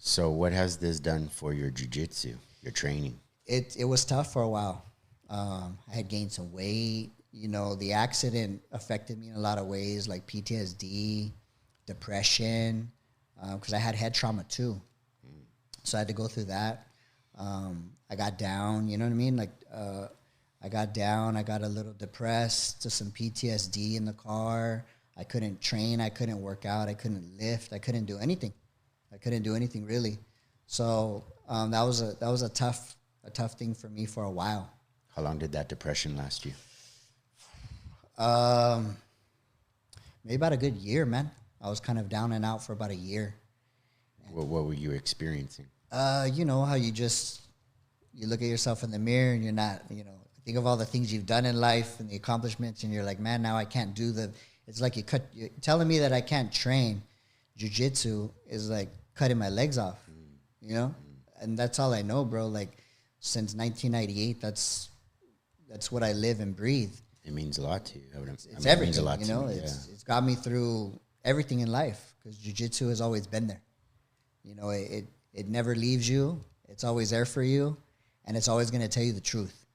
So what has this done for your jiu-jitsu, your training? It was tough for a while. I had gained some weight. The accident affected me in a lot of ways, like PTSD, depression, because I had head trauma too. So I had to go through that. I got down, you know what I mean? Like, I got down, I got a little depressed, to some PTSD in the car. I couldn't train, I couldn't work out, I couldn't lift, I couldn't do anything. I couldn't do anything really. So that was a tough thing for me for a while. How long did that depression last you? Maybe about a good year, man. I was kind of down and out for about a year. What were you experiencing? You know how you look at yourself in the mirror and you're not, think of all the things you've done in life and the accomplishments, and you're like, man, now I can't do it's like you're telling me that I can't train. Jiu-jitsu is like cutting my legs off, and that's all I know, bro. Like, since 1998, that's what I live and breathe. It means a lot to you. It's everything, it means a lot to me, It's got me through everything in life, because jiu-jitsu has always been there. It never leaves you. It's always there for you, and it's always going to tell you the truth,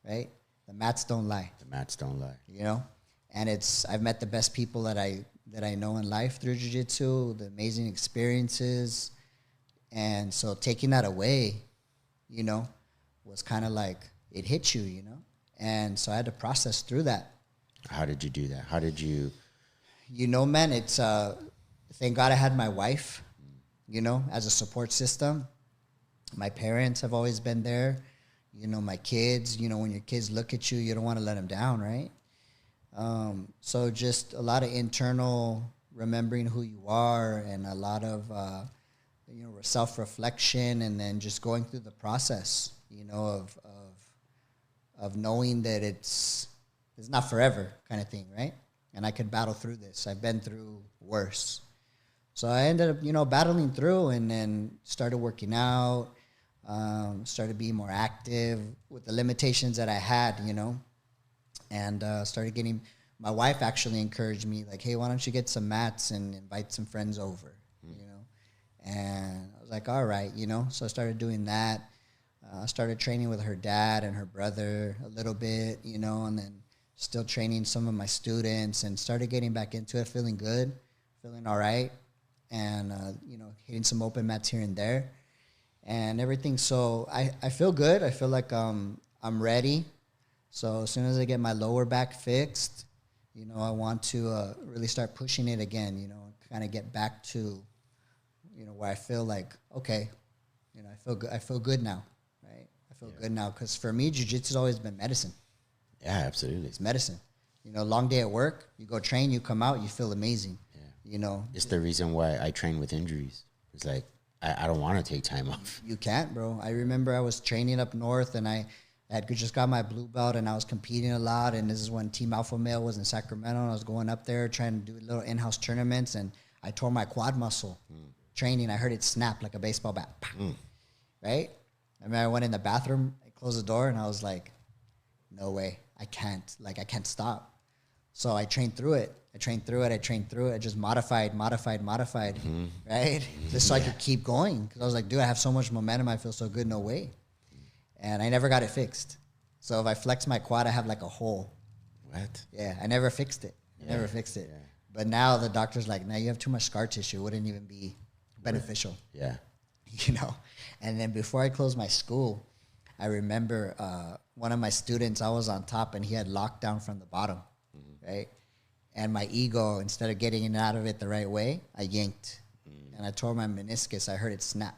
right? The mats don't lie. The mats don't lie. And I've met the best people that I know in life through jiu-jitsu, the amazing experiences, and so taking that away, was kind of like it hit you, and so I had to process through that. How did you do that? How did you? Man, it's thank God I had my wife, as a support system. My parents have always been there. My kids, when your kids look at you, you don't want to let them down, right? So just a lot of internal remembering who you are, and a lot of, self-reflection, and then just going through the process, of knowing that it's not forever kind of thing, right? And I could battle through this. I've been through worse. So I ended up, battling through, and then started working out, started being more active with the limitations that I had, and started getting, my wife actually encouraged me, like, hey, why don't you get some mats and invite some friends over, and I was like, all right, so I started doing that. I started training with her dad and her brother a little bit, and then still training some of my students, and started getting back into it, feeling good, feeling all right, and, hitting some open mats here and there and everything. So I feel good. I feel like I'm ready. So as soon as I get my lower back fixed, I want to really start pushing it again, kind of get back to, where I feel like, okay, I feel good now, right? I feel good now, because for me, jiu-jitsu has always been medicine. Yeah, absolutely. It's medicine. Long day at work, you go train, you come out, you feel amazing. Yeah. It's the reason why I train with injuries. It's like, I don't want to take time off. You can't, bro. I remember I was training up north, and I had just got my blue belt, and I was competing a lot, and this is when Team Alpha Male was in Sacramento, and I was going up there trying to do little in-house tournaments, and I tore my quad muscle. Training, I heard it snap like a baseball bat. Right? I mean, I went in the bathroom, I closed the door, and I was like, no way, I can't stop. So I trained through it. I just modified, right? Just so I could keep going. Because I was like, dude, I have so much momentum, I feel so good, no way. And I never got it fixed. So if I flex my quad, I have like a hole. What? Yeah, I never fixed it. Yeah. But now the doctor's like, now you have too much scar tissue. It wouldn't even be beneficial. Yeah. And then before I closed my school, I remember one of my students, I was on top, and he had locked down from the bottom, right? And my ego, instead of getting it out of it the right way, I yanked. And I tore my meniscus. I heard it snap.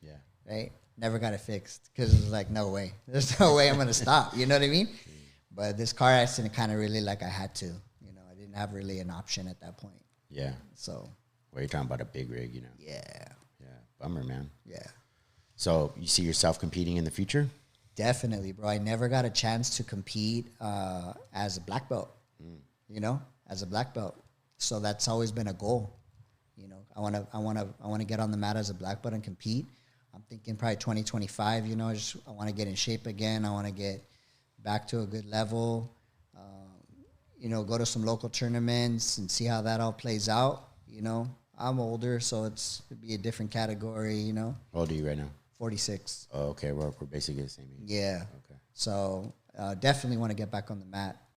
Yeah. Right? Never got it fixed, because it was like, no way. There's no way I'm going to stop. You know what I mean? But this car accident kind of really, like, I had to. I didn't have really an option at that point. Yeah. So. Well, you're talking about a big rig, Yeah. Yeah. Bummer, man. Yeah. So you see yourself competing in the future? Definitely, bro. I never got a chance to compete as a black belt, as a black belt. So that's always been a goal. I want to get on the mat as a black belt and compete. I'm thinking probably 2025, I want to get in shape again. I want to get back to a good level, go to some local tournaments and see how that all plays out, I'm older, so it'd be a different category, you know. How old are you right now? 46. Oh, okay. We're basically the same age. Yeah. Okay. So definitely want to get back on the mat.